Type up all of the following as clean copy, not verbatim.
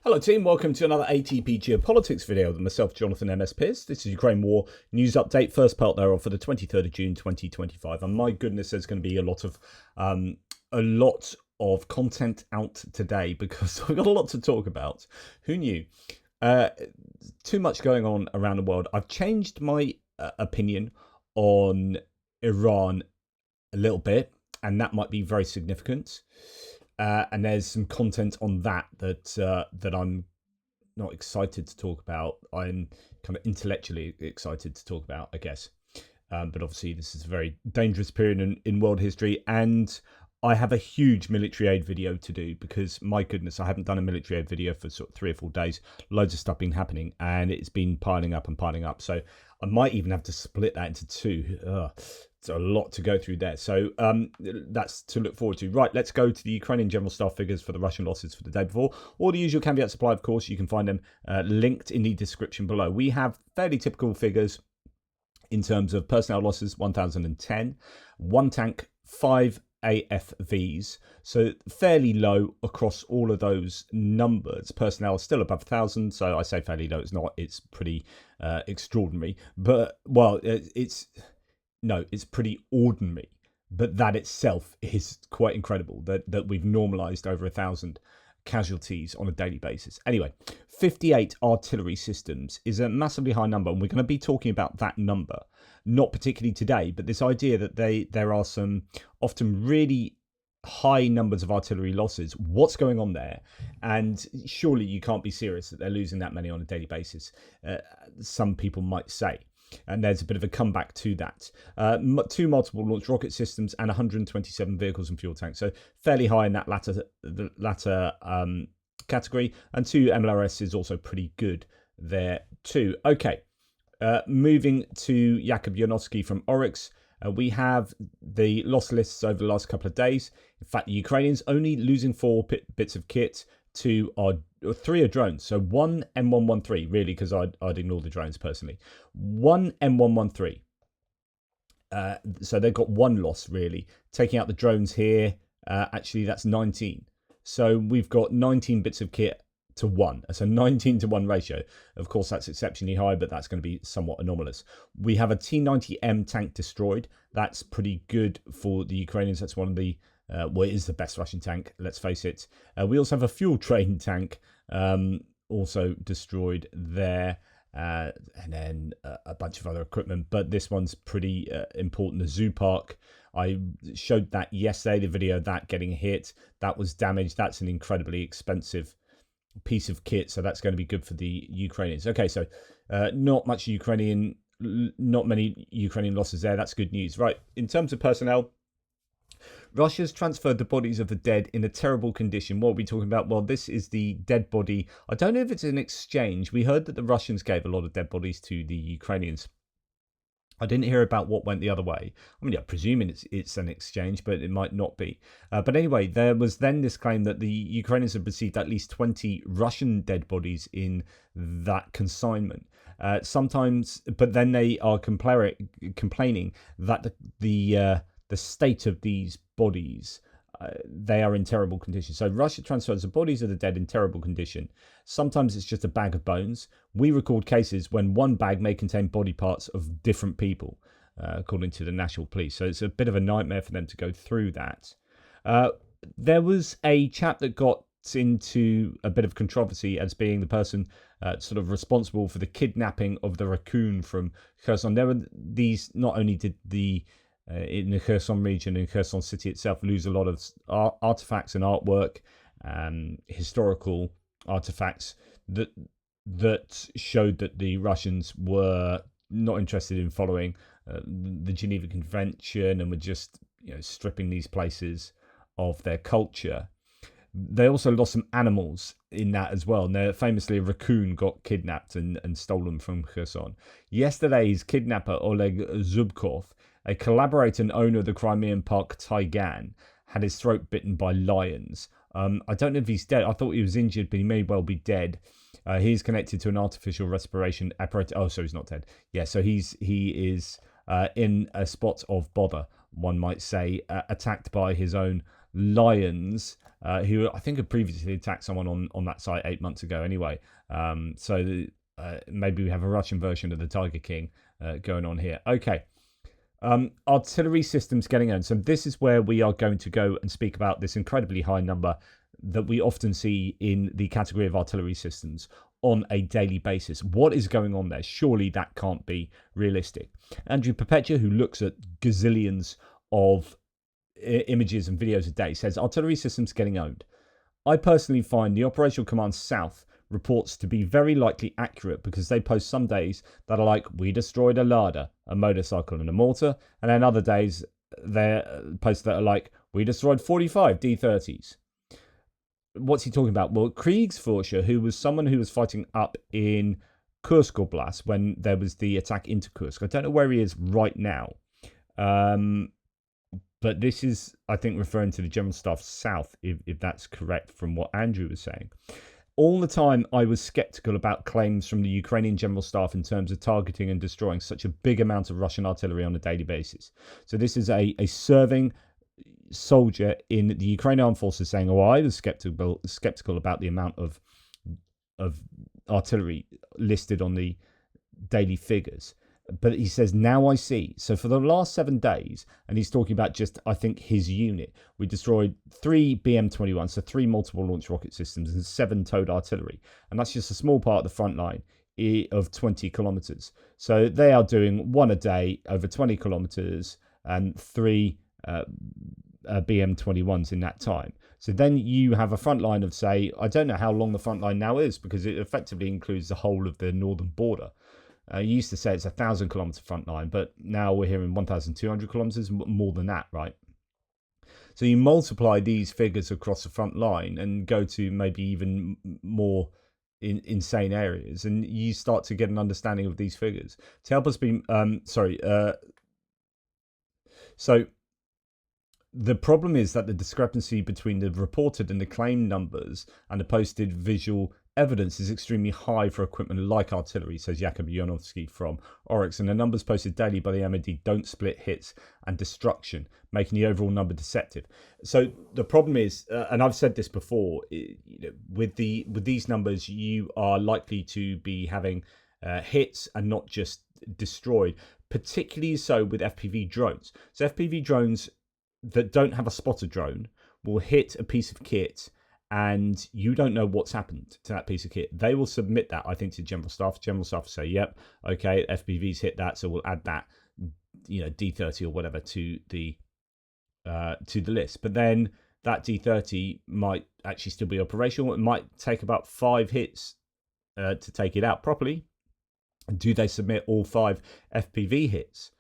Hello team, welcome to another ATP Geopolitics video with myself, Jonathan MS Pearce. This is Ukraine War News Update, first part thereof for the 23rd of June 2025. And my goodness, there's going to be a lot of content out today because we've got a lot to talk about. Who knew? Too much going on around the world. I've changed my opinion on Iran a little bit, and that might be very significant. And there's some content on that I'm not excited to talk about. I'm kind of intellectually excited to talk about, I guess. But obviously, this is a very dangerous period in world history. And I have a huge military aid video to do because, my goodness, I haven't done a military aid video for sort of 3 or 4 days. Loads of stuff been happening and it's been piling up and piling up. So I might even have to split that into 2. It's a lot to go through there. So that's to look forward to. Right, let's go to the Ukrainian general staff figures for the Russian losses for the day before. All the usual caveat supply, of course. You can find them linked in the description below. We have fairly typical figures in terms of personnel losses, 1,010. 1 tank, 5 AFVs, so fairly low across all of those numbers. Personnel is still above 1,000, so I say fairly low. It's not. It's pretty extraordinary. But well, it's pretty ordinary. But that itself is quite incredible. That we've normalised over 1,000 casualties on a daily basis. Anyway, 58 artillery systems is a massively high number, and we're going to be talking about that number. Not particularly today, but this idea that there are some often really high numbers of artillery losses. What's going on there? And surely you can't be serious that they're losing that many on a daily basis. Some people might say. And there's a bit of a comeback to that. 2 multiple launch rocket systems and 127 vehicles and fuel tanks. So fairly high in that latter category. And 2 MLRS is also pretty good there too. Okay. Moving to Jakub Janowski from Oryx, we have the loss lists over the last couple of days. In fact, the Ukrainians only losing 4 bits of kit, 3 are drones. So 1 M113, really, because I'd ignore the drones personally. 1 M113. So they've got 1 loss, really. Taking out the drones here, actually, that's 19. So we've got 19 bits of kit to 1. That's a 19 to 1 ratio. Of course, that's exceptionally high, but that's going to be somewhat anomalous. We have a T-90M tank destroyed. That's pretty good for the Ukrainians. That's one of the, well, it is the best Russian tank, let's face it. We also have a fuel train tank also destroyed there. And then a bunch of other equipment. But this one's pretty important. The zoo park, I showed that yesterday, the video of that getting hit. That was damaged. That's an incredibly expensive piece of kit, so that's going to be good for the Ukrainians. Okay, so not many Ukrainian losses there. That's good news. Right, in terms of personnel, Russia's transferred the bodies of the dead in a terrible condition. What are we talking about? Well, this is the dead body. I don't know if it's an exchange. We heard that the Russians gave a lot of dead bodies to the Ukrainians. I didn't hear about what went the other way. I mean, I'm presuming it's an exchange, but it might not be. But anyway, there was then this claim that the Ukrainians had received at least 20 Russian dead bodies in that consignment. Sometimes, but then they are complaining that the state of these bodies, they are in terrible condition. So Russia transfers the bodies of the dead in terrible condition. Sometimes it's just a bag of bones. We record cases when one bag may contain body parts of different people, according to the National Police. So it's a bit of a nightmare for them to go through that. There was a chap that got into a bit of controversy as being the person sort of responsible for the kidnapping of the raccoon from Kherson. There were these, not only did the in the Kherson region, in Kherson city itself, lose a lot of artifacts and artwork, historical artifacts that showed that the Russians were not interested in following the Geneva Convention and were just stripping these places of their culture. They also lost some animals in that as well. Now, famously, a raccoon got kidnapped and stolen from Kherson. Yesterday's kidnapper, Oleg Zubkov, a collaborator and owner of the Crimean park Taigan, had his throat bitten by lions. I don't know if he's dead. I thought he was injured, but he may well be dead. He is connected to an artificial respiration apparatus. Oh, so he's not dead. Yeah, so he is in a spot of bother, one might say, attacked by his own Lions, who I think had previously attacked someone on that site 8 months ago anyway. Maybe we have a Russian version of the Tiger King going on here. Okay. Artillery systems getting owned. So this is where we are going to go and speak about this incredibly high number that we often see in the category of artillery systems on a daily basis. What is going on there? Surely that can't be realistic. Andrew Perpetua, who looks at gazillions of images and videos a day, says artillery systems getting owned. I personally find the Operational Command South reports to be very likely accurate because they post some days that are like, we destroyed a Lada, a motorcycle and a mortar, and then other days they're posts that are like, we destroyed 45 D-30s. What's he talking about? Well, Kriegsforscher, who was someone who was fighting up in Kursk Oblast when there was the attack into Kursk. I don't know where he is right now. But this is, I think, referring to the General Staff South, if that's correct from what Andrew was saying. All the time, I was skeptical about claims from the Ukrainian General Staff in terms of targeting and destroying such a big amount of Russian artillery on a daily basis. So this is a serving soldier in the Ukrainian Armed Forces saying, oh, I was skeptical about the amount of artillery listed on the daily figures. But he says, now I see. So for the last 7 days, and he's talking about just, I think, his unit, we destroyed 3 BM-21, so 3 multiple launch rocket systems and 7 towed artillery. And that's just a small part of the front line of 20 kilometers. So they are doing 1 a day over 20 kilometers and 3 BM-21s in that time. So then you have a front line of, say, I don't know how long the front line now is because it effectively includes the whole of the northern border. You used to say it's 1,000 kilometer front line, but now we're hearing 1,200 kilometers, more than that, right? So you multiply these figures across the front line and go to maybe even more insane areas, and you start to get an understanding of these figures. To help us be, so the problem is that the discrepancy between the reported and the claimed numbers and the posted visual evidence is extremely high for equipment like artillery, says Jakub Janowski from Oryx, and the numbers posted daily by the MOD don't split hits and destruction, making the overall number deceptive. So the problem is, and I've said this before, with these numbers, you are likely to be having hits and not just destroyed, particularly so with FPV drones. So FPV drones that don't have a spotter drone will hit a piece of kit and you don't know what's happened to that piece of kit. They will submit that, I think, to General Staff. General Staff will say, yep, okay, FPV's hit that, so we'll add that, D30 or whatever to the list. But then that D30 might actually still be operational. It might take about 5 hits to take it out properly. Do they submit all 5 FPV hits?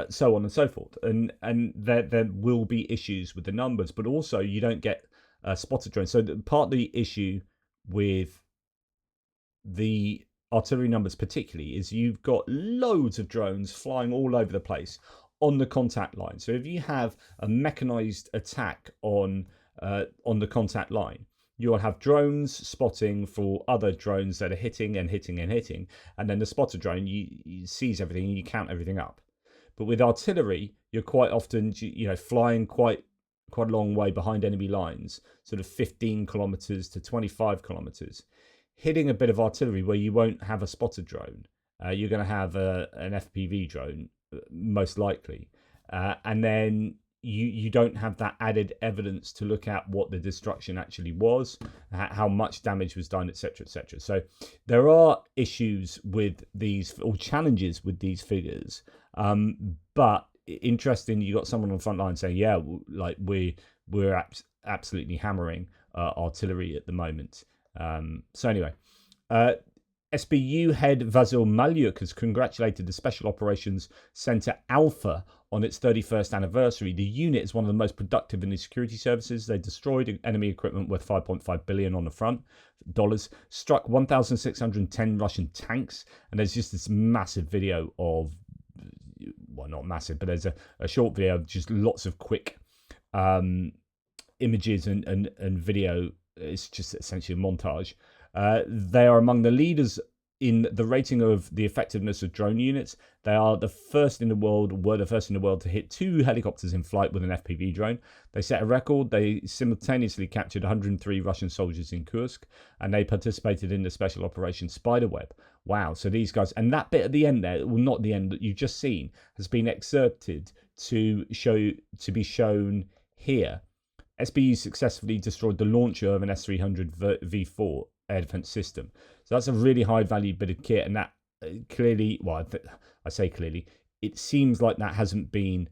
So on and so forth. And there will be issues with the numbers, but also you don't get spotter drones. So part of the issue with the artillery numbers particularly is you've got loads of drones flying all over the place on the contact line. So if you have a mechanized attack on the contact line, you'll have drones spotting for other drones that are hitting and hitting and hitting, and then the spotter drone you sees everything and you count everything up. But with artillery, you're quite often flying quite a long way behind enemy lines, sort of 15 kilometers to 25 kilometers, hitting a bit of artillery where you won't have a spotter drone. You're going to have an FPV drone, most likely. And then you don't have that added evidence to look at what the destruction actually was, how much damage was done, etc., etc. So there are issues with these, or challenges with these figures. But interesting, you got someone on the front line saying, yeah, like we're absolutely hammering artillery at the moment. So anyway, SBU head Vasil Malyuk has congratulated the Special Operations Center Alpha on its 31st anniversary. The unit is one of the most productive in the security services. They destroyed enemy equipment worth $5.5 billion on the front, struck 1,610 Russian tanks, and there's just this massive video of, well, not massive, but there's a short video of just lots of quick images and video. It's just essentially a montage. They are among the leaders in the rating of the effectiveness of drone units, they are the first in the world, were the first in the world to hit 2 helicopters in flight with an FPV drone. They set a record. They simultaneously captured 103 Russian soldiers in Kursk, and they participated in the special operation Spiderweb. Wow, so these guys, and that bit at the end there, well, not the end that you've just seen, has been excerpted to be shown here. SBU successfully destroyed the launcher of an S-300 V4 air defense system. So that's a really high value bit of kit, and that clearly, well, I say clearly, it seems like that hasn't been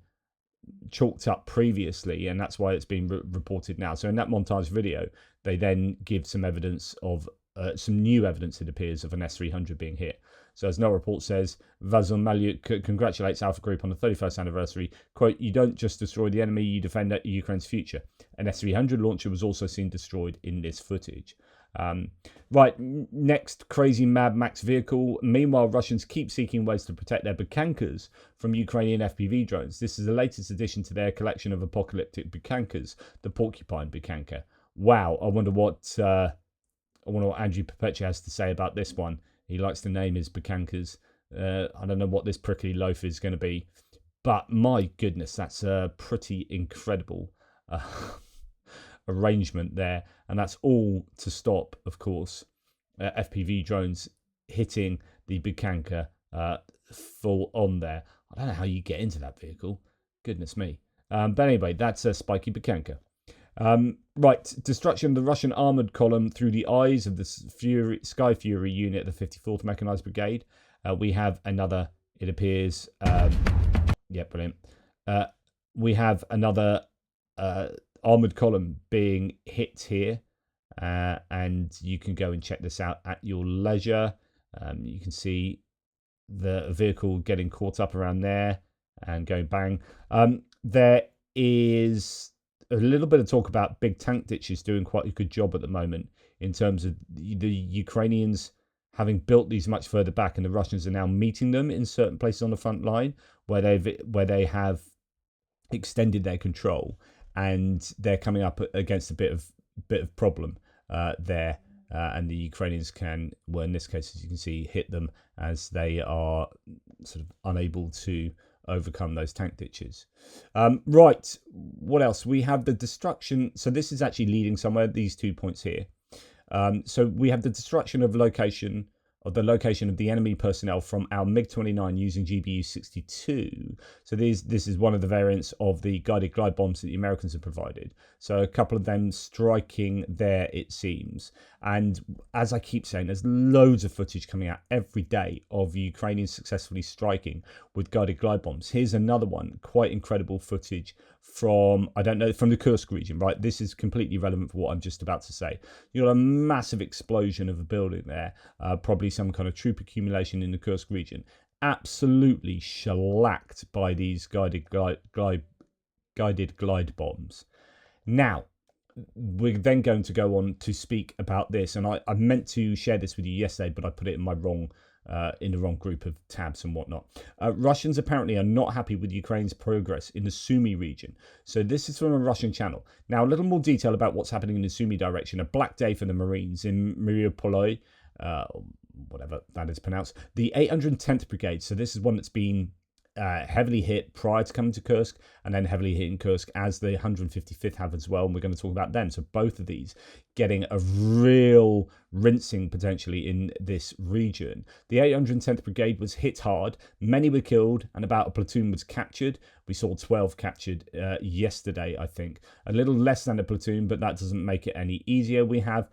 chalked up previously, and that's why it's been reported now. So in that montage video, they then give some evidence of some new evidence, it appears, of an S-300 being hit. So as no report says, Vasyl Malyuk congratulates Alpha Group on the 31st anniversary. Quote, "You don't just destroy the enemy, you defend Ukraine's future." An S-300 launcher was also seen destroyed in this footage. Right, next crazy Mad Max vehicle. Meanwhile, Russians keep seeking ways to protect their Bukankas from Ukrainian FPV drones. This is the latest addition to their collection of apocalyptic Bukankas, the Porcupine Bukanka. Wow, I wonder what Andrew Perpetua has to say about this one. He likes to name his Bukankas. I don't know what this prickly loaf is going to be, but my goodness, that's a pretty incredible arrangement there, and that's all to stop, of course, FPV drones hitting the Bukanka full on there. I don't know how you get into that vehicle. Goodness me. But anyway, that's a spiky Bukanka. Right, destruction of the Russian armoured column through the eyes of the Sky Fury unit of the 54th Mechanised Brigade. We have another, it appears, yeah, brilliant. We have another armoured column being hit here, and you can go and check this out at your leisure. You can see the vehicle getting caught up around there and going bang. There is a little bit of talk about big tank ditches doing quite a good job at the moment in terms of the Ukrainians having built these much further back, and the Russians are now meeting them in certain places on the front line where they have extended their control, and they're coming up against a bit of problem there, and the Ukrainians can, well, in this case, as you can see, hit them as they are sort of unable to overcome those tank ditches. Right, what else? We have the destruction. So this is actually leading somewhere, these 2 points here. So we have the destruction of the location of the enemy personnel from our MiG-29 using GBU-62. So this is one of the variants of the guided glide bombs that the Americans have provided. So a couple of them striking there, it seems. And as I keep saying, there's loads of footage coming out every day of Ukrainians successfully striking with guided glide bombs. Here's another one, quite incredible footage from, I don't know, from the Kursk region, right? This is completely relevant for what I'm just about to say. You got a massive explosion of a building there, probably some kind of troop accumulation in the Kursk region, absolutely shellacked by these guided glide bombs. Now, we're then going to go on to speak about this, and I meant to share this with you yesterday, but I put it in the wrong group of tabs and whatnot. Russians apparently are not happy with Ukraine's progress in the Sumy region. So this is from a Russian channel. Now, a little more detail about what's happening in the Sumy direction. A black day for the Marines in Mariupol, whatever that is pronounced. The 810th Brigade, so this is one that's been heavily hit prior to coming to Kursk, and then heavily hit in Kursk, as the 155th have as well, and we're going to talk about them. So both of these getting a real rinsing potentially in this region. The 810th Brigade was hit hard, many were killed, and about a platoon was captured. We saw 12 captured yesterday, I think. A little less than a platoon, but that doesn't make it any easier. We had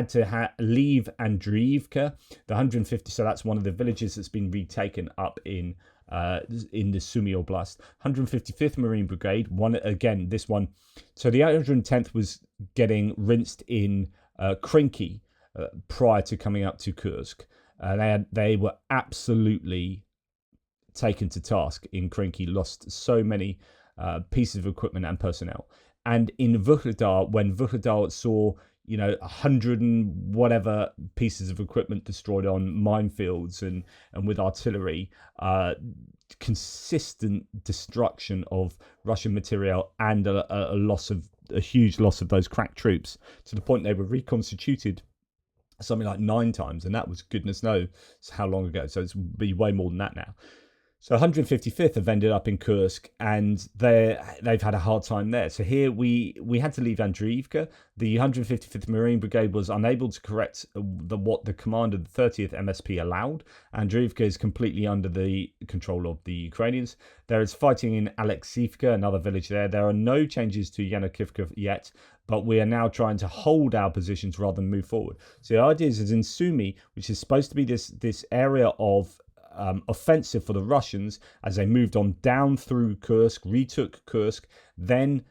to leave Andriivka, the 150, so that's one of the villages that's been retaken up in the Sumy Oblast. 155th Marine Brigade, this one. So the 810th was getting rinsed in Krinky prior to coming up to Kursk. They were absolutely taken to task in Krinky, lost so many pieces of equipment and personnel. And in Vuhledar, when Vuhledar saw 100 and whatever pieces of equipment destroyed on minefields and with artillery, consistent destruction of Russian material, and a huge loss of those crack troops, to the point they were reconstituted something like 9 times, and that was goodness knows how long ago. So it's be way more than that now. So 155th have ended up in Kursk, and they've had a hard time there. So here we had to leave Andreevka. The 155th Marine Brigade was unable to correct what the command of the 30th MSP allowed. Andreevka is completely under the control of the Ukrainians. There is fighting in Alexivka, another village there. There are no changes to Yanokivka yet, but we are now trying to hold our positions rather than move forward. So the idea is in Sumy, which is supposed to be this area of offensive for the Russians, as they moved on down through Kursk, retook Kursk, then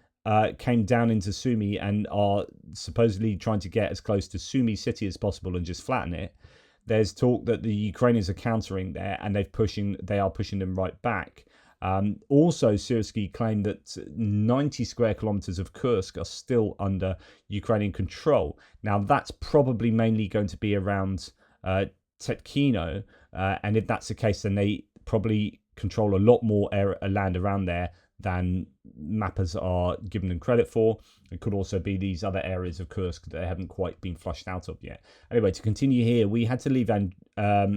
came down into Sumy and are supposedly trying to get as close to Sumy city as possible and just flatten it. There's talk that the Ukrainians are countering there, and they are pushing them right back. Also, Syrsky claimed that 90 square kilometers of Kursk are still under Ukrainian control. Now, that's probably mainly going to be around Tetkino, and if that's the case, then they probably control a lot more land around there than mappers are giving them credit for. It could also be these other areas of Kursk that haven't quite been flushed out of yet. Anyway, to continue here, we had to leave, there are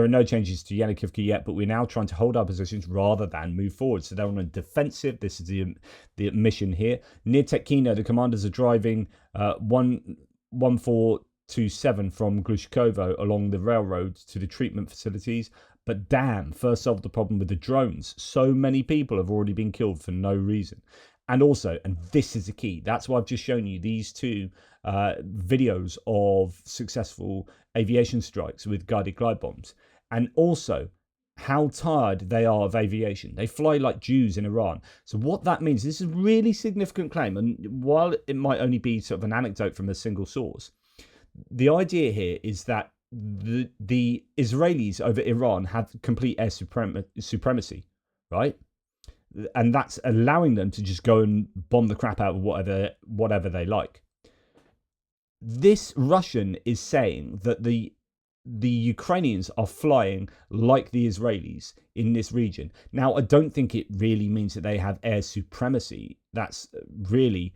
no changes to Yanokivka yet, but we're now trying to hold our positions rather than move forward. So they're on a defensive. This is the mission here. Near Tetkino, the commanders are driving 1427 from Glushkovo along the railroad to the treatment facilities. But damn, first solved the problem with the drones. So many people have already been killed for no reason. And also, and this is the key, that's why I've just shown you these two videos of successful aviation strikes with guided glide bombs. And also, how tired they are of aviation. They fly like Jews in Iran. So what that means, this is a really significant claim. And while it might only be sort of an anecdote from a single source, the idea here is that the Israelis over Iran have complete air supremacy, right? And that's allowing them to just go and bomb the crap out of whatever they like. This Russian is saying that the Ukrainians are flying like the Israelis in this region. Now, I don't think it really means that they have air supremacy. That's really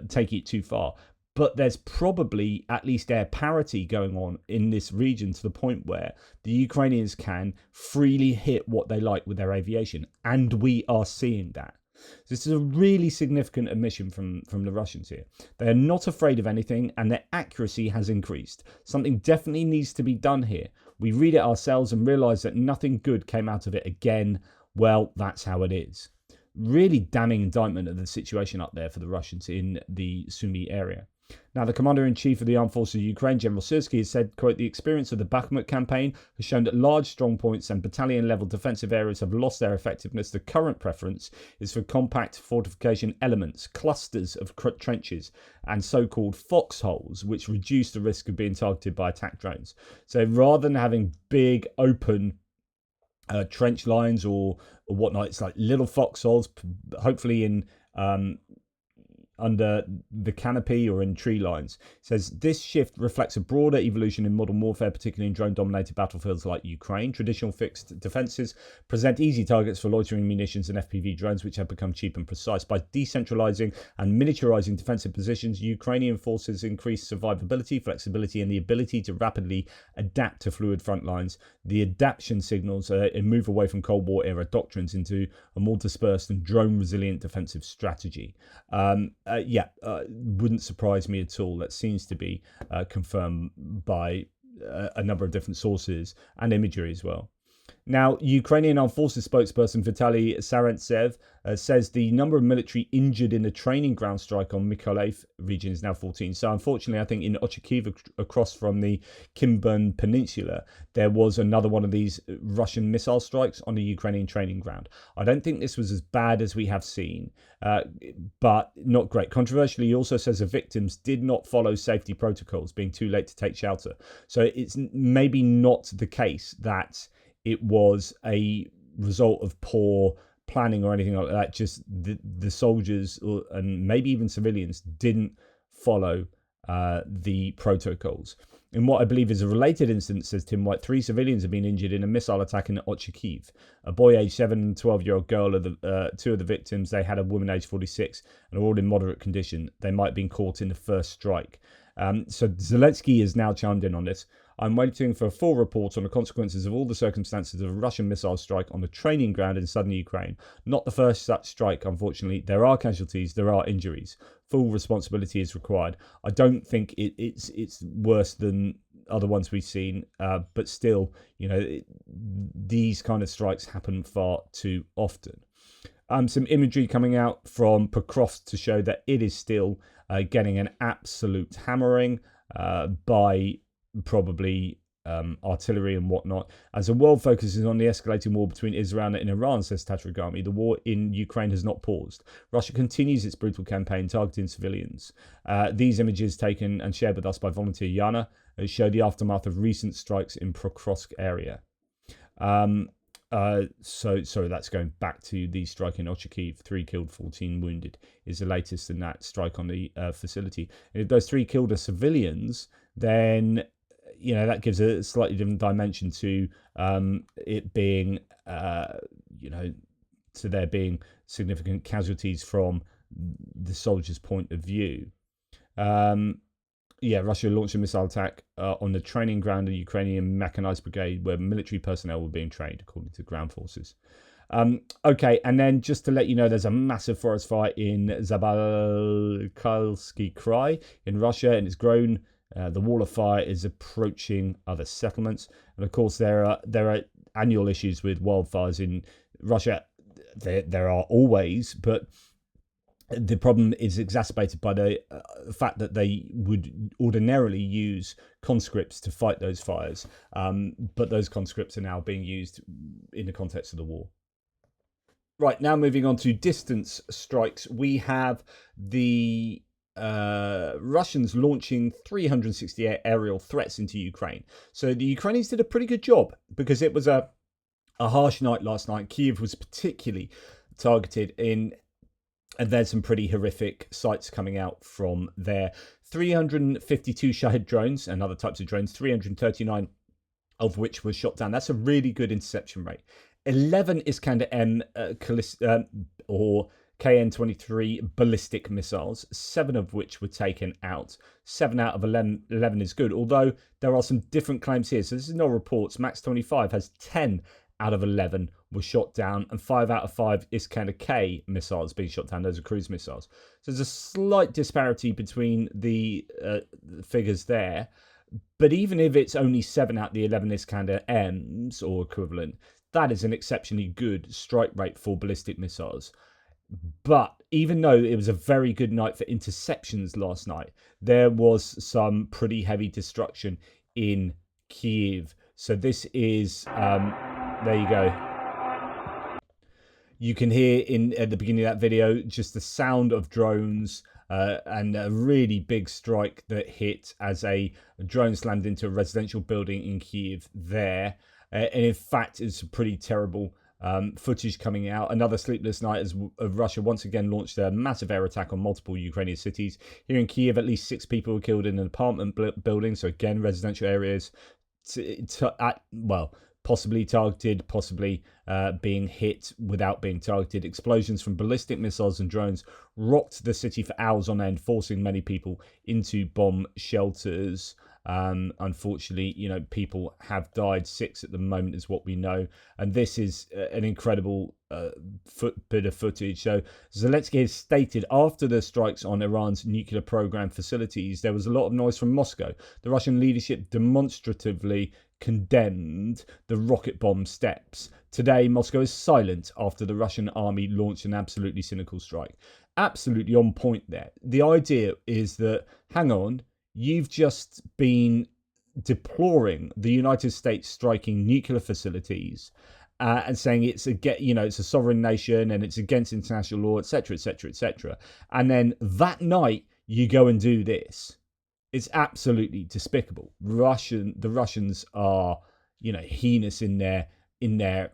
taking it too far. But there's probably at least air parity going on in this region to the point where the Ukrainians can freely hit what they like with their aviation. And we are seeing that. So this is a really significant admission from the Russians here. They are not afraid of anything, and their accuracy has increased. Something definitely needs to be done here. We read it ourselves and realise that nothing good came out of it again. Well, that's how it is. Really damning indictment of the situation up there for the Russians in the Sumy area. Now, the Commander-in-Chief of the Armed Forces of Ukraine, General Syrsky, has said, quote, "The experience of the Bakhmut campaign has shown that large strong points and battalion-level defensive areas have lost their effectiveness. The current preference is for compact fortification elements, clusters of trenches, and so-called foxholes, which reduce the risk of being targeted by attack drones." So rather than having big, open trench lines or whatnot, it's like little foxholes, hopefully in under the canopy or in tree lines. It says this shift reflects a broader evolution in modern warfare, particularly in drone-dominated battlefields like Ukraine. Traditional fixed defenses present easy targets for loitering munitions and FPV drones, which have become cheap and precise. By decentralizing and miniaturizing defensive positions, Ukrainian forces increase survivability, flexibility, and the ability to rapidly adapt to fluid front lines. The adaptation signals a move away from Cold War era doctrines into a more dispersed and drone-resilient defensive strategy. Wouldn't surprise me at all. That seems to be confirmed by a number of different sources and imagery as well. Now, Ukrainian Armed Forces spokesperson Vitaly Sarantsev says the number of military injured in the training ground strike on Mykolaiv region is now 14. So unfortunately, I think in Ochakiv, across from the Kimburn Peninsula, there was another one of these Russian missile strikes on a Ukrainian training ground. I don't think this was as bad as we have seen, but not great. Controversially, he also says the victims did not follow safety protocols, being too late to take shelter. So it's maybe not the case that it was a result of poor planning or anything like that. Just the soldiers and maybe even civilians didn't follow the protocols. In what I believe is a related incident, says Tim White, 3 civilians have been injured in a missile attack in Ochakiv. A boy aged 7 and 12-year-old girl are 2 of the victims. They had a woman aged 46 and are all in moderate condition. They might have been caught in the first strike. So Zelensky has now chimed in on this. I'm waiting for a full report on the consequences of all the circumstances of a Russian missile strike on the training ground in southern Ukraine. Not the first such strike, unfortunately. There are casualties, there are injuries. Full responsibility is required. I don't think it's worse than other ones we've seen, but still, these kind of strikes happen far too often. Some imagery coming out from Pokrovsk to show that it is still getting an absolute hammering by probably artillery and whatnot. As the world focuses on the escalating war between Israel and Iran, says Tatarigami, the war in Ukraine has not paused. Russia continues its brutal campaign targeting civilians. These images taken and shared with us by volunteer Yana show the aftermath of recent strikes in Pokrovsk area. So that's going back to the strike in Ochakiv. 3 killed, 14 wounded is the latest in that strike on the facility. And if those 3 killed are civilians, then that gives a slightly different dimension to it being, to there being significant casualties from the soldiers' point of view. Russia launched a missile attack on the training ground of the Ukrainian mechanized brigade where military personnel were being trained, according to ground forces. Okay, and then just to let you know, there's a massive forest fire in Zabalkalsky Krai in Russia, and it's grown. The wall of fire is approaching other settlements, and of course there are annual issues with wildfires in Russia. There are always, but the problem is exacerbated by the fact that they would ordinarily use conscripts to fight those fires, but those conscripts are now being used in the context of the war. Right, now moving on to distance strikes, we have the Russians launching 368 aerial threats into Ukraine. So the Ukrainians did a pretty good job because it was a harsh night last night. Kyiv was particularly targeted in, and there's some pretty horrific sights coming out from there. 352 Shahed drones and other types of drones, 339 of which were shot down. That's a really good interception rate. 11 Iskander-M or KN-23 ballistic missiles, 7 of which were taken out. 7 out of 11 is good, although there are some different claims here. So this is no reports. Max 25 has 10 out of 11 were shot down, and 5 out of 5 Iskander-K missiles being shot down. Those are cruise missiles. So there's a slight disparity between the figures there. But even if it's only 7 out of the 11 Iskander-Ms or equivalent, that is an exceptionally good strike rate for ballistic missiles. But even though it was a very good night for interceptions last night, there was some pretty heavy destruction in Kyiv. So this is, there you go. You can hear at the beginning of that video just the sound of drones and a really big strike that hit as a drone slammed into a residential building in Kyiv there. And in fact, it's pretty terrible footage coming out. Another sleepless night as Russia once again launched a massive air attack on multiple Ukrainian cities. Here in Kyiv, at least 6 people were killed in an apartment building. So again, residential areas, possibly targeted, possibly being hit without being targeted. Explosions from ballistic missiles and drones rocked the city for hours on end, forcing many people into bomb shelters. Unfortunately, people have died. 6 at the moment is what we know, and this is an incredible bit of footage. So Zelensky has stated after the strikes on Iran's nuclear program facilities, there was a lot of noise from Moscow. The Russian leadership demonstratively condemned the rocket bomb steps. Today, Moscow is silent after the Russian army launched an absolutely cynical strike. Absolutely on point there. The idea is that, hang on, you've just been deploring the United States striking nuclear facilities and saying it's a sovereign nation and it's against international law, etc., etc., etc. And then that night you go and do this. It's absolutely despicable. The Russians are, heinous in their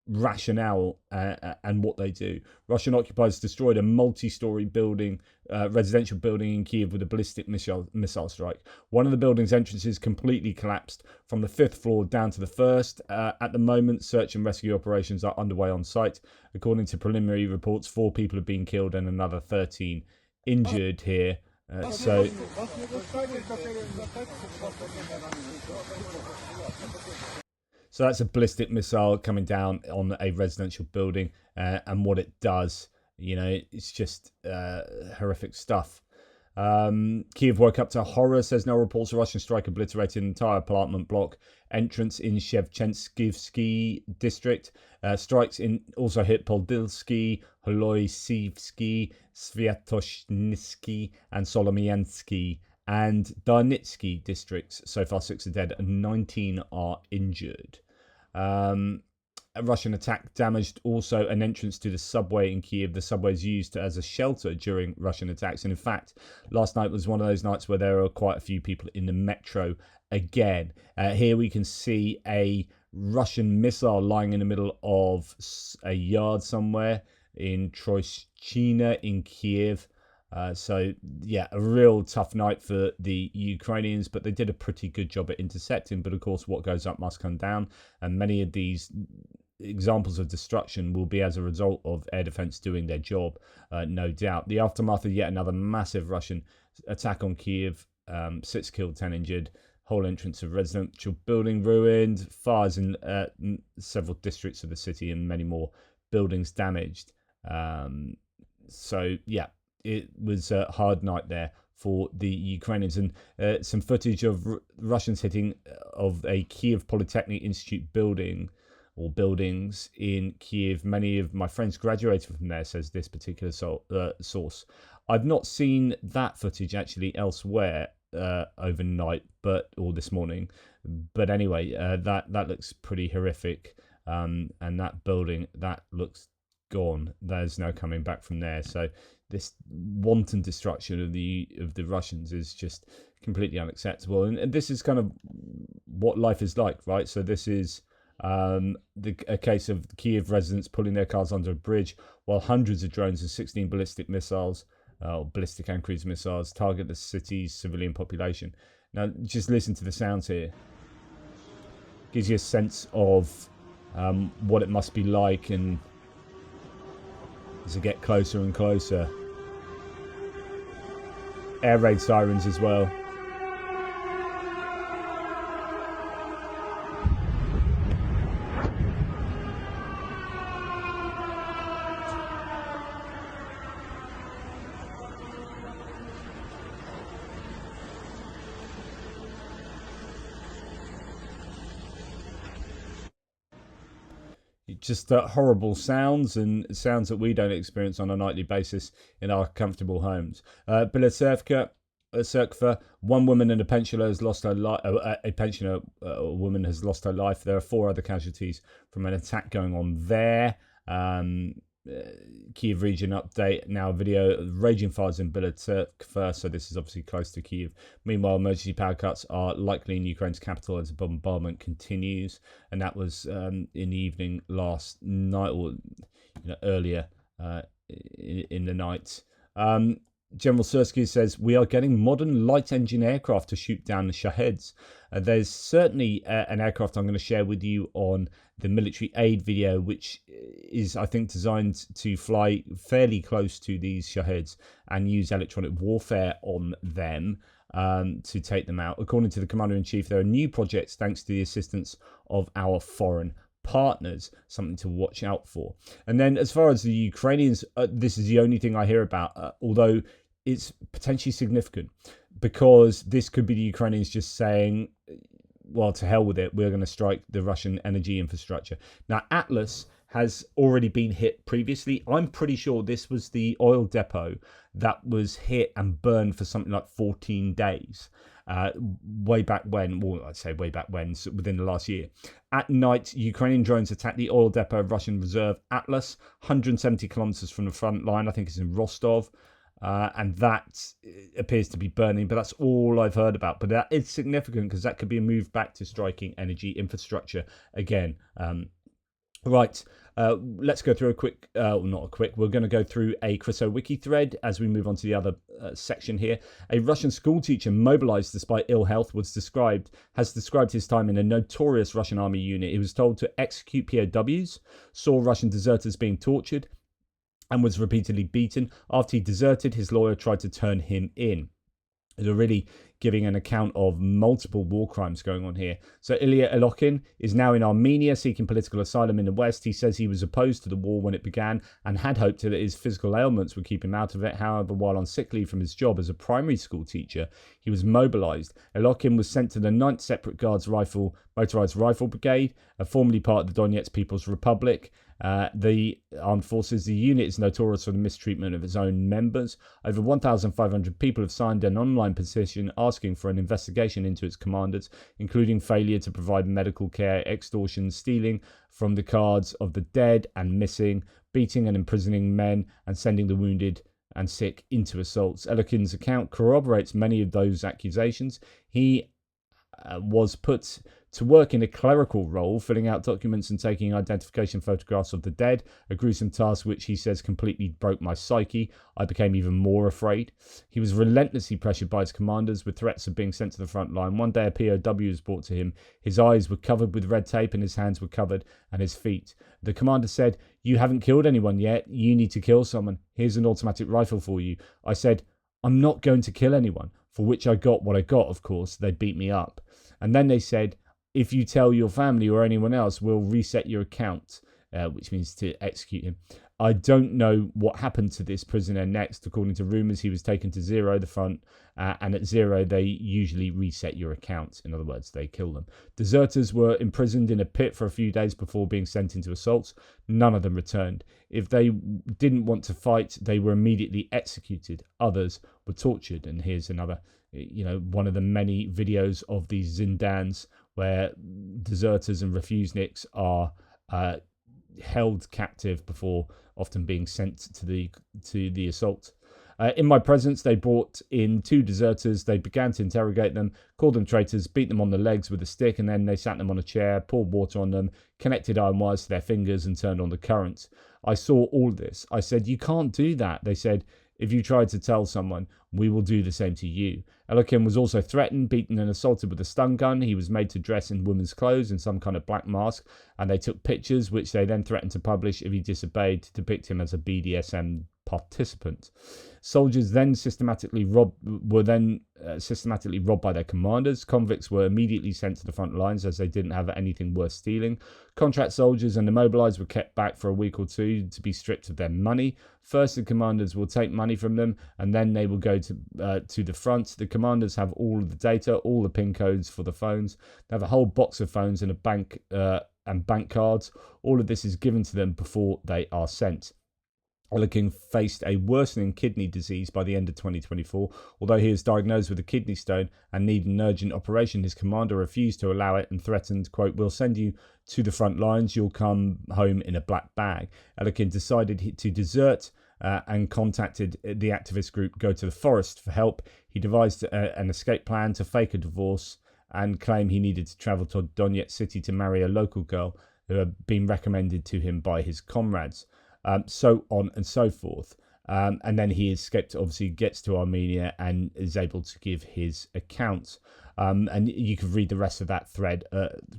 rationale and what they do. Russian occupiers destroyed a multi-story building, residential building in Kyiv with a ballistic missile strike. One of the building's entrances completely collapsed from the 5th floor down to the 1st. At the moment, search and rescue operations are underway on site. According to preliminary reports, 4 people have been killed and another 13 injured here. So that's a ballistic missile coming down on a residential building, and what it does, it's just horrific stuff. Kiev woke up to horror, says no reports of Russian strike obliterated an entire apartment block entrance in Shevchenskivsky district. Strikes also hit Podilsky, Holoisivsky, Sviatoshnisky, and Solomiansky and Darnitsky districts. So far, 6 are dead and 19 are injured. A Russian attack damaged also an entrance to the subway in Kiev. The subway is used as a shelter during Russian attacks. And in fact, last night was one of those nights where there were quite a few people in the metro again. Here we can see a Russian missile lying in the middle of a yard somewhere in Troishchina in Kiev. So, yeah, a real tough night for the Ukrainians, but they did a pretty good job at intercepting. But, of course, what goes up must come down. And many of these examples of destruction will be as a result of air defense doing their job, no doubt. The aftermath of yet another massive Russian attack on Kiev, 6 killed, 10 injured, whole entrance of residential building ruined, fires in several districts of the city, and many more buildings damaged. So, yeah, it was a hard night there for the Ukrainians. And some footage of Russians hitting of a Kiev Polytechnic Institute buildings in Kiev. Many of my friends graduated from there, says this particular source. I've not seen that footage actually elsewhere overnight, or this morning. But anyway, that looks pretty horrific. And that building, that looks gone. There's no coming back from there. So this wanton destruction of the Russians is just completely unacceptable. And this is kind of what life is like, right? So this is a case of Kiev residents pulling their cars under a bridge while hundreds of drones and 16 ballistic missiles, ballistic and cruise missiles, target the city's civilian population. Now, just listen to the sounds here. Gives you a sense of what it must be like, and as it get closer and closer. Air raid sirens as well. Just horrible sounds, and sounds that we don't experience on a nightly basis in our comfortable homes. Bilaserka, one woman and a pensioner has lost her life. A woman has lost her life. There are 4 other casualties from an attack going on there. Kiev region update now. Video raging fires in Bilaserka. So this is obviously close to Kiev. Meanwhile, emergency power cuts are likely in Ukraine's capital as the bombardment continues, and that was in the evening last night, or earlier in the night. General Sursky says, we are getting modern light engine aircraft to shoot down the Shaheds. There's certainly an aircraft I'm going to share with you on the military aid video, which is, I think, designed to fly fairly close to these Shaheds and use electronic warfare on them to take them out. According to the Commander-in-Chief, there are new projects thanks to the assistance of our foreign partners, something to watch out for. And then as far as the Ukrainians, this is the only thing I hear about, although it's potentially significant, because this could be the Ukrainians just saying, well, to hell with it, we're going to strike the Russian energy infrastructure. Now, Atlas has already been hit previously. I'm pretty sure this was the oil depot that was hit and burned for something like 14 days. Way back when, well, I'd say way back when, so within the last year. At night, Ukrainian drones attacked the oil depot of Russian reserve Atlas, 170 kilometers from the front line. I think it's in Rostov. And that appears to be burning, but that's all I've heard about. But that is significant because that could be a move back to striking energy infrastructure again. Right, let's go through we're going to go through a Criso Wiki thread as we move on to the other section here. A Russian school teacher mobilized despite ill health has described his time in a notorious Russian army unit. He was told to execute POWs, saw Russian deserters being tortured, and was repeatedly beaten. After he deserted, his lawyer tried to turn him in. They're really giving an account of multiple war crimes going on here. So Ilya Elokhin is now in Armenia seeking political asylum in the West. He says he was opposed to the war when it began and had hoped that his physical ailments would keep him out of it. However, while on sick leave from his job as a primary school teacher, he was mobilised. Elokhin was sent to the 9th Separate Guards Motorised Rifle Brigade, formerly part of the Donetsk People's Republic. The armed forces, the unit is notorious for the mistreatment of its own members. Over 1,500 people have signed an online petition asking for an investigation into its commanders, including failure to provide medical care, extortion, stealing from the cards of the dead and missing, beating and imprisoning men, and sending the wounded and sick into assaults. Elokhin's account corroborates many of those accusations. He was put to work in a clerical role, filling out documents and taking identification photographs of the dead, a gruesome task which he says completely broke my psyche. I became even more afraid. He was relentlessly pressured by his commanders with threats of being sent to the front line. One day a POW was brought to him. His eyes were covered with red tape and his hands were covered and his feet. The commander said, "You haven't killed anyone yet. You need to kill someone. Here's an automatic rifle for you." I said, "I'm not going to kill anyone," for which I got what I got, of course. They beat me up. And then they said, "If you tell your family or anyone else, we'll reset your account," which means to execute him. I don't know what happened to this prisoner next. According to rumours, he was taken to Zero, the front, and at Zero, they usually reset your account. In other words, they kill them. Deserters were imprisoned in a pit for a few days before being sent into assaults. None of them returned. If they didn't want to fight, they were immediately executed. Others were tortured. And here's another, one of the many videos of these zindans where deserters and refuseniks are held captive before often being sent to the assault. In my presence, they brought in 2 deserters. They began to interrogate them, called them traitors, beat them on the legs with a stick, and then they sat them on a chair, poured water on them, connected iron wires to their fingers, and turned on the current. I saw all this. I said, "You can't do that." They said, "If you try to tell someone, we will do the same to you." Elokhin was also threatened, beaten and assaulted with a stun gun. He was made to dress in women's clothes in some kind of black mask, and they took pictures which they then threatened to publish if he disobeyed, to depict him as a BDSM participant. Soldiers then systematically robbed by their commanders. Convicts were immediately sent to the front lines as they didn't have anything worth stealing. Contract soldiers and immobilized were kept back for a week or two to be stripped of their money. First, the commanders will take money from them, and then they will go to the front. The commanders have all of the data, all the PIN codes for the phones. They have a whole box of phones and a bank cards. All of this is given to them before they are sent. Elokhin faced a worsening kidney disease by the end of 2024. Although he was diagnosed with a kidney stone and needed an urgent operation, his commander refused to allow it and threatened, quote, "We'll send you to the front lines. You'll come home in a black bag." Elokhin decided to desert and contacted the activist group Go to the Forest for help. He devised an escape plan to fake a divorce and claim he needed to travel to Donetsk city to marry a local girl who had been recommended to him by his comrades. So on and so forth. And then he escaped, obviously gets to Armenia and is able to give his account. And you can read the rest of that thread.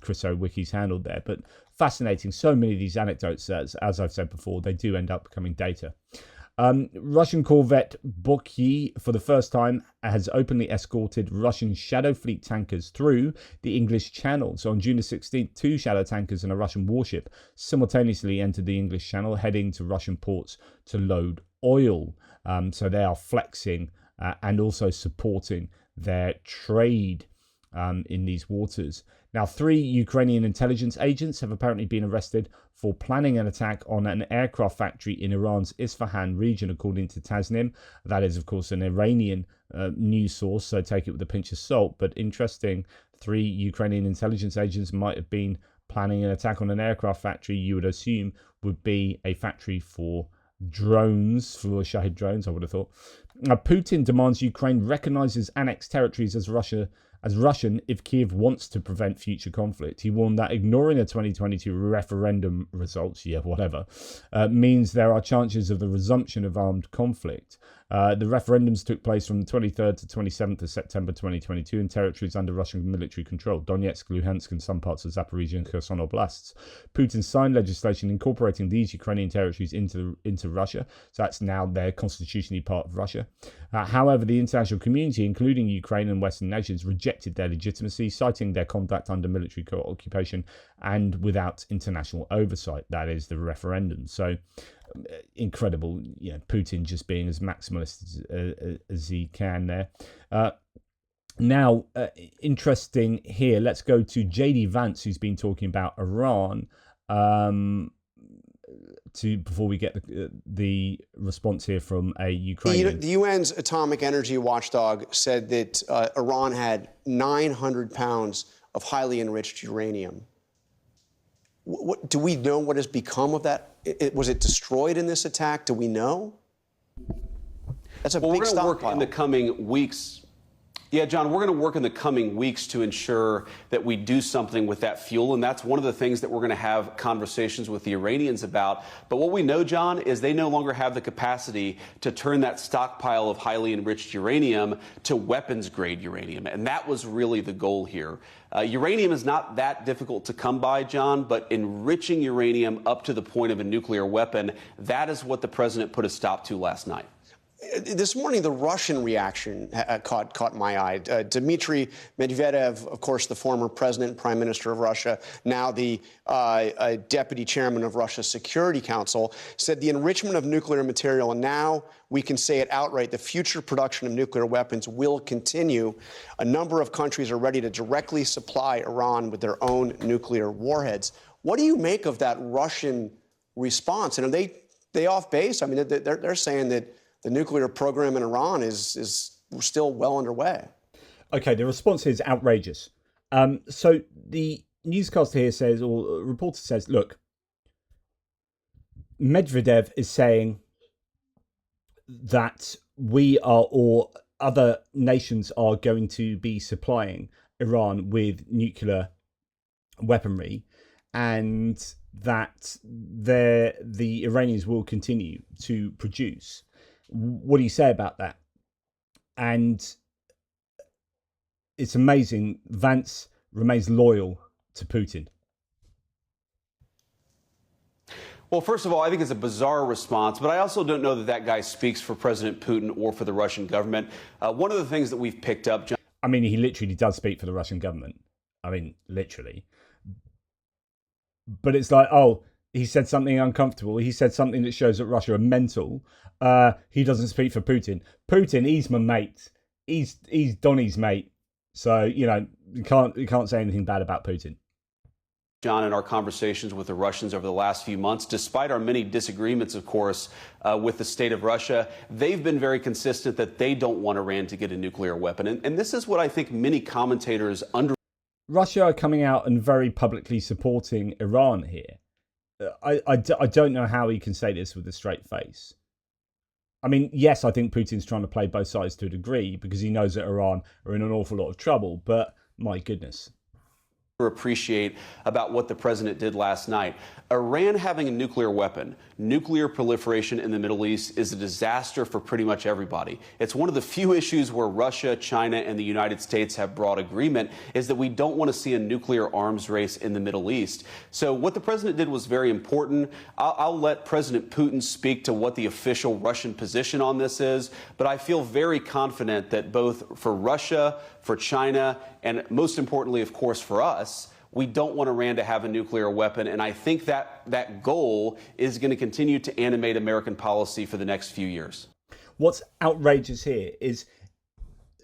Chris Wiki's handled there. But fascinating. So many of these anecdotes, as I've said before, they do end up becoming data. Russian corvette Boki, for the first time, has openly escorted Russian Shadow Fleet tankers through the English Channel. So on June the 16th, 2 Shadow tankers and a Russian warship simultaneously entered the English Channel, heading to Russian ports to load oil. So they are flexing and also supporting their trade in these waters. Now, 3 Ukrainian intelligence agents have apparently been arrested for planning an attack on an aircraft factory in Iran's Isfahan region, according to Tasnim. That is, of course, an Iranian news source, so take it with a pinch of salt. But interesting, 3 Ukrainian intelligence agents might have been planning an attack on an aircraft factory you would assume would be a factory for drones, for Shahid drones, I would have thought. Putin demands Ukraine recognizes annexed territories as Russia as Russian if Kyiv wants to prevent future conflict. He warned that ignoring the 2022 referendum results, means there are chances of the resumption of armed conflict. The referendums took place from the 23rd to 27th of September 2022 in territories under Russian military control, Donetsk, Luhansk and some parts of Zaporizhia and Kherson oblasts. Putin signed legislation incorporating these Ukrainian territories into Russia, so that's now they're constitutionally part of Russia. However, the international community, including Ukraine and Western nations, rejected their legitimacy, citing their conduct under military occupation and without international oversight. That is the referendum. So incredible, Putin just being as maximalist as he can there. Now, interesting here. Let's go to JD Vance, who's been talking about Iran. Before we get the response here from a Ukrainian. The UN's atomic energy watchdog said that Iran had 900 pounds of highly enriched uranium. Do we know what has become of that? Was it destroyed in this attack? Do we know? That's a big stockpile. We're going to work in the coming weeks. Yeah, John, we're going to work in the coming weeks to ensure that we do something with that fuel. And that's one of the things that we're going to have conversations with the Iranians about. But what we know, John, is they no longer have the capacity to turn that stockpile of highly enriched uranium to weapons-grade uranium. And that was really the goal here. Uranium is not that difficult to come by, John, but enriching uranium up to the point of a nuclear weapon, that is what the president put a stop to last night. This morning, the Russian reaction caught my eye. Dmitry Medvedev, of course, the former president and prime minister of Russia, now the deputy chairman of Russia's Security Council, said the enrichment of nuclear material, and now we can say it outright, the future production of nuclear weapons will continue. A number of countries are ready to directly supply Iran with their own nuclear warheads. What do you make of that Russian response? And are they off base? I mean, they're saying that the nuclear program in Iran is still well underway. Okay, the response is outrageous. So the newscaster here says, or reporter says, look, Medvedev is saying that we are, or other nations are going to be supplying Iran with nuclear weaponry, and that the Iranians will continue to produce. What do you say about that? And it's amazing. Vance remains loyal to Putin. Well, first of all, I think it's a bizarre response, but I also don't know that guy speaks for President Putin or for the Russian government. One of the things that we've picked up, John. I mean, he literally does speak for the Russian government. I mean, literally. But it's like, oh, he said something uncomfortable. He said something that shows that Russia are mental. He doesn't speak for Putin. Putin, he's my mate. He's Donny's mate. So, you can't say anything bad about Putin. John, in our conversations with the Russians over the last few months, despite our many disagreements, of course, with the state of Russia, they've been very consistent that they don't want Iran to get a nuclear weapon. And this is what I think many commentators Russia are coming out and very publicly supporting Iran here. I don't know how he can say this with a straight face. I mean, yes, I think Putin's trying to play both sides to a degree because he knows that Iran are in an awful lot of trouble, but my goodness. Appreciate about what the president did last night. Iran having a nuclear weapon, nuclear proliferation in the Middle East is a disaster for pretty much everybody. It's one of the few issues where Russia, China, and the United States have broad agreement is that we don't want to see a nuclear arms race in the Middle East. So what the president did was very important. I'll let President Putin speak to what the official Russian position on this is, but I feel very confident that both for Russia, for China, and most importantly, of course, for us, we don't want Iran to have a nuclear weapon. And I think that goal is going to continue to animate American policy for the next few years. What's outrageous here is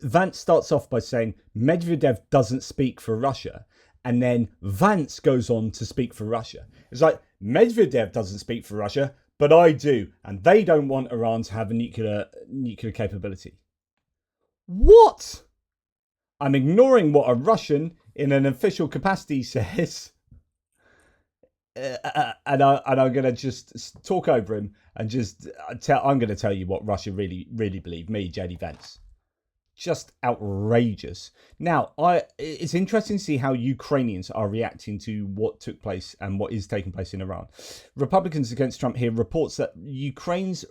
Vance starts off by saying Medvedev doesn't speak for Russia. And then Vance goes on to speak for Russia. It's like Medvedev doesn't speak for Russia, but I do. And they don't want Iran to have a nuclear capability. What? I'm ignoring what a Russian in an official capacity says, and I'm going to just talk over him and I'm going to tell you what Russia really believe. Me, JD Vance. just outrageous. Now, it's interesting to see how Ukrainians are reacting to what took place and what is taking place in Iran. Republicans Against Trump here reports that Ukraine's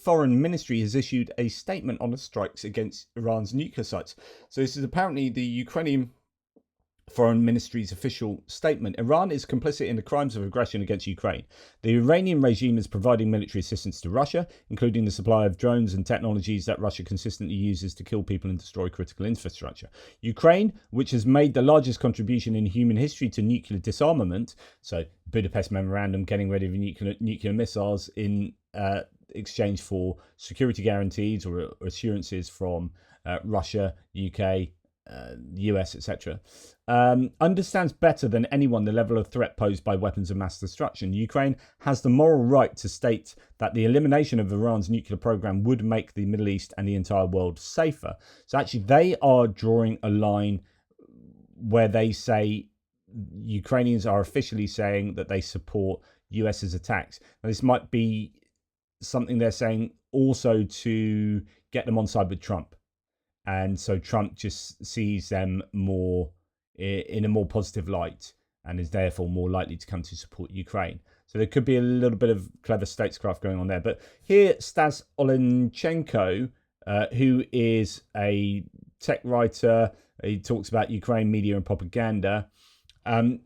foreign ministry has issued a statement on the strikes against Iran's nuclear sites. So this is apparently the Ukrainian Foreign Ministry's official statement. Iran is complicit in the crimes of aggression against Ukraine. The Iranian regime is providing military assistance to Russia, including the supply of drones and technologies that Russia consistently uses to kill people and destroy critical infrastructure. Ukraine, which has made the largest contribution in human history to nuclear disarmament, so Budapest Memorandum, getting rid of nuclear missiles in exchange for security guarantees or assurances from Russia, UK, US, etc., understands better than anyone the level of threat posed by weapons of mass destruction. Ukraine has the moral right to state that the elimination of Iran's nuclear program would make the Middle East and the entire world safer. So actually, they are drawing a line where they say Ukrainians are officially saying that they support US's attacks. Now, this might be something they're saying also to get them on side with Trump. And so Trump just sees them more in a more positive light and is therefore more likely to come to support Ukraine. So there could be a little bit of clever statescraft going on there. But here, Stas Olenchenko, who is a tech writer, he talks about Ukraine media and propaganda.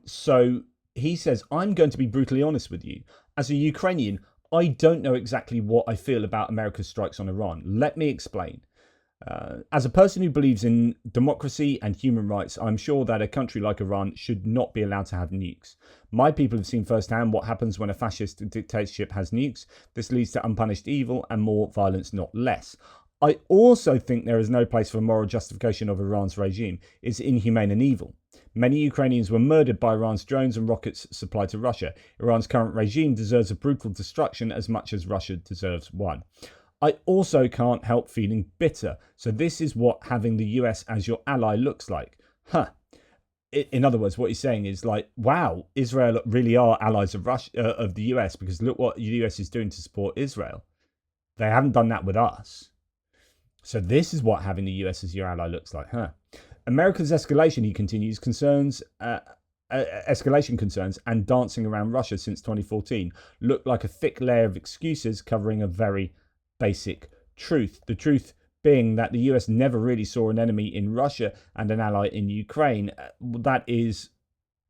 So he says, I'm going to be brutally honest with you. As a Ukrainian, I don't know exactly what I feel about America's strikes on Iran. Let me explain. As a person who believes in democracy and human rights, I'm sure that a country like Iran should not be allowed to have nukes. My people have seen firsthand what happens when a fascist dictatorship has nukes. This leads to unpunished evil and more violence, not less. I also think there is no place for moral justification of Iran's regime. It's inhumane and evil. Many Ukrainians were murdered by Iran's drones and rockets supplied to Russia. Iran's current regime deserves a brutal destruction as much as Russia deserves one. I also can't help feeling bitter. So this is what having the US as your ally looks like. In other words, what he's saying is like, wow, Israel really are allies of Russia, of the US, because look what the US is doing to support Israel. They haven't done that with us. So this is what having the US as your ally looks like. America's escalation, he continues, escalation concerns and dancing around Russia since 2014 look like a thick layer of excuses covering a very basic truth. The truth being that the US never really saw an enemy in Russia and an ally in Ukraine. That is,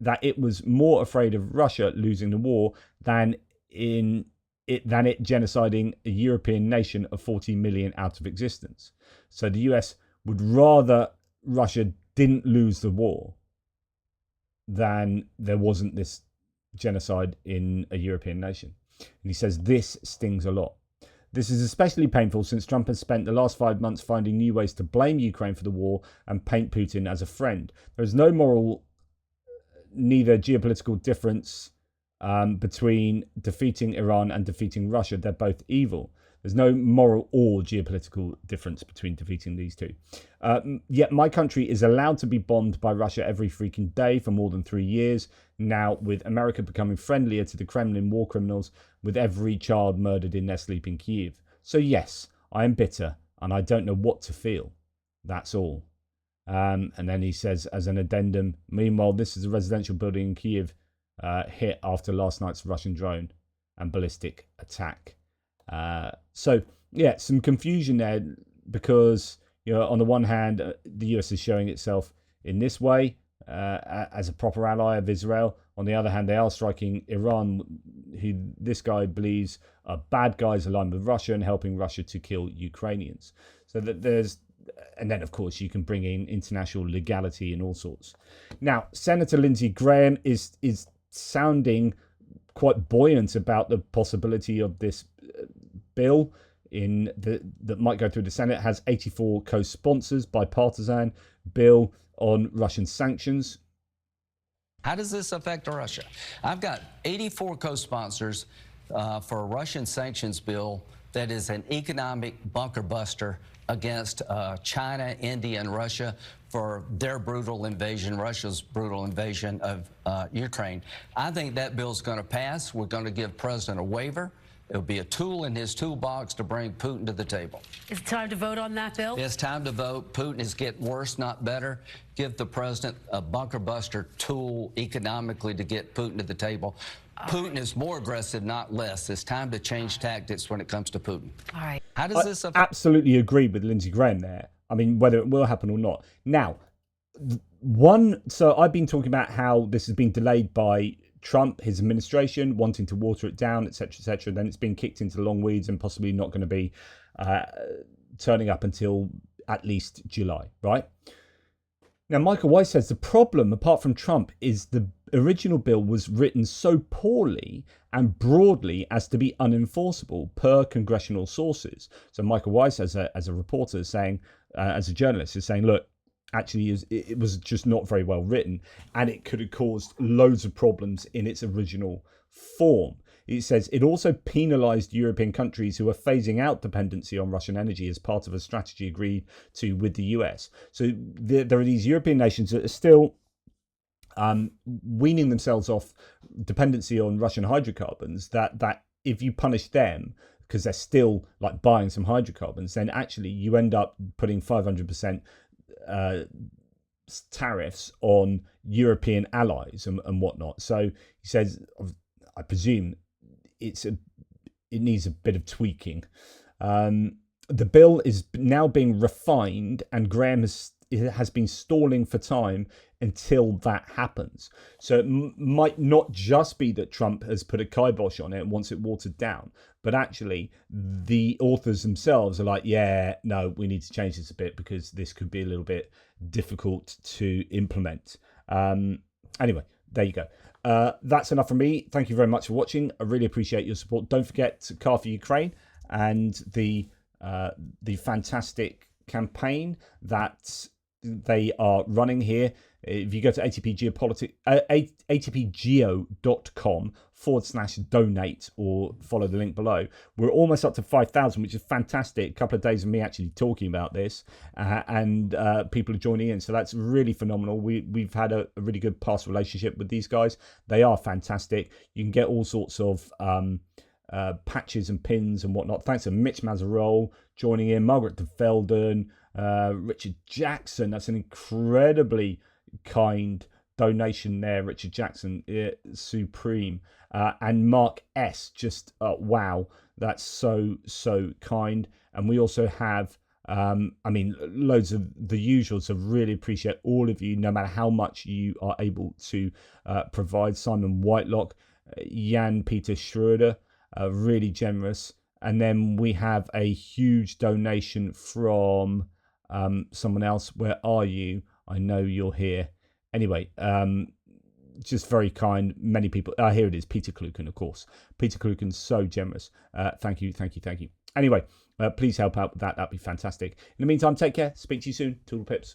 that it was more afraid of Russia losing the war than it genociding a European nation of 40 million out of existence. So the US would rather Russia didn't lose the war than there wasn't this genocide in a European nation. And he says this stings a lot. This is especially painful since Trump has spent the last 5 months finding new ways to blame Ukraine for the war and paint Putin as a friend. There is no moral, neither geopolitical difference between defeating Iran and defeating Russia. They're both evil. There's no moral or geopolitical difference between defeating these two. Yet my country is allowed to be bombed by Russia every freaking day for more than 3 years now, with America becoming friendlier to the Kremlin war criminals with every child murdered in their sleep in Kyiv. So yes, I am bitter and I don't know what to feel. That's all. And then he says, as an addendum, meanwhile, this is a residential building in Kyiv hit after last night's Russian drone and ballistic attack. So yeah, some confusion there because, you know, on the one hand, the US is showing itself in this way as a proper ally of Israel. On the other hand, they are striking Iran, who this guy believes are bad guys aligned with Russia and helping Russia to kill Ukrainians. So that there's, and then of course you can bring in international legality and all sorts. Now, Senator Lindsey Graham is sounding quite buoyant about the possibility of this bill that might go through the Senate. It has 84 co-sponsors, bipartisan bill on Russian sanctions. How does this affect Russia? I've got 84 co-sponsors for a Russian sanctions bill that is an economic bunker buster against China, India, and Russia for their brutal invasion, Russia's brutal invasion of Ukraine. I think that bill's going to pass. We're going to give President a waiver It'll be a tool in his toolbox to bring Putin to the table. Is it time to vote on that bill? It's time to vote. Putin is getting worse, not better. Give the president a bunker buster tool economically to get Putin to the table. Putin is more aggressive, not less. It's time to change tactics when it comes to Putin. All right. How does this affect? Absolutely agree with Lindsey Graham there. I mean, whether it will happen or not. Now, so I've been talking about how this has been delayed by Trump, his administration, wanting to water it down, etc., etc. Then it's been kicked into the long weeds and possibly not going to be turning up until at least July, right? Now, Michael Weiss says the problem, apart from Trump, is the original bill was written so poorly and broadly as to be unenforceable per congressional sources. So Michael Weiss, as a reporter, is saying, as a journalist, is saying, look, actually it was just not very well written, and it could have caused loads of problems in its original form. It says it also penalised European countries who are phasing out dependency on Russian energy as part of a strategy agreed to with the US. So there are these European nations that are still weaning themselves off dependency on Russian hydrocarbons, that if you punish them because they're still like buying some hydrocarbons, then actually you end up putting 500% tariffs on European allies and whatnot. So he says, I presume it needs a bit of tweaking. The bill is now being refined, and Graham has been stalling for time until that happens. So it might not just be that Trump has put a kibosh on it and wants it watered down, but actually the authors themselves are like, yeah, no, we need to change this a bit because this could be a little bit difficult to implement. Anyway, there you go. That's enough from me. Thank you very much for watching. I really appreciate your support. Don't forget Car for Ukraine and the fantastic campaign that they are running here. If you go to ATPGEO.com/donate or follow the link below, we're almost up to 5,000, which is fantastic. A couple of days of me actually talking about this, and people are joining in, so that's really phenomenal. We've had a really good past relationship with these guys. They are fantastic. You can get all sorts of patches and pins and whatnot. Thanks to Mitch Mazarol joining in, Margaret de Velden, Richard Jackson. That's an incredibly kind donation there, Richard Jackson, supreme, and Mark S. Just wow, that's so kind. And we also have loads of the usuals. So really appreciate all of you, no matter how much you are able to provide. Simon Whitelock, Jan Peter Schroeder, really generous. And then we have a huge donation from someone else. Where are you? I know you're here. Anyway, just very kind. Many people. Here it is. Peter Kluken, of course. Peter Kluken's so generous. Thank you. Anyway, please help out with that. That'd be fantastic. In the meantime, take care. Speak to you soon. Toodle pips.